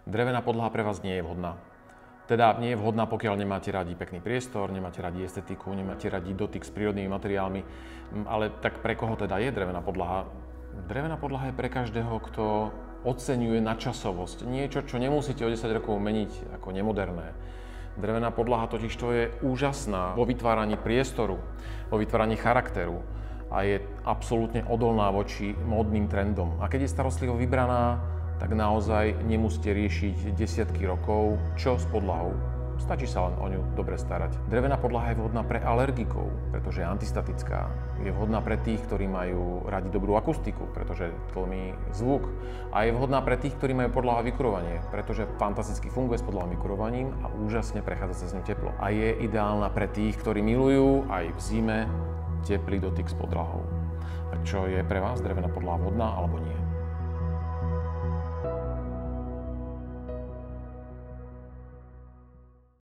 drevená podlaha pre vás nie je vhodná. Teda nie je vhodná, pokiaľ nemáte radi pekný priestor, nemáte radi estetiku, nemáte radi dotyk s prírodnými materiálmi. Ale tak pre koho teda je drevená podlaha? Drevená podlaha je pre každého, kto oceňuje nadčasovosť. Niečo, čo nemusíte o 10 rokov meniť ako nemoderné. Drevená podlaha totiž to je úžasná vo vytváraní priestoru, vo vytváraní charakteru a je absolútne odolná voči módnym trendom. A keď je starostlivo vybraná, tak naozaj nemusíte riešiť desiatky rokov, čo s podlahou. Stačí sa len o ňu dobre starať. Drevená podlaha je vhodná pre alergikov, pretože je antistatická. Je vhodná pre tých, ktorí majú radi dobrú akustiku, pretože tlmí zvuk. A je vhodná pre tých, ktorí majú podlahové vykurovanie, pretože fantasticky funguje s podlahovým vykurovaním a úžasne prechádza sa z ňou teplo. A je ideálna pre tých, ktorí milujú aj v zime teplý dotyk s podlahou. A čo je pre vás drevená podlaha vhodná alebo nie?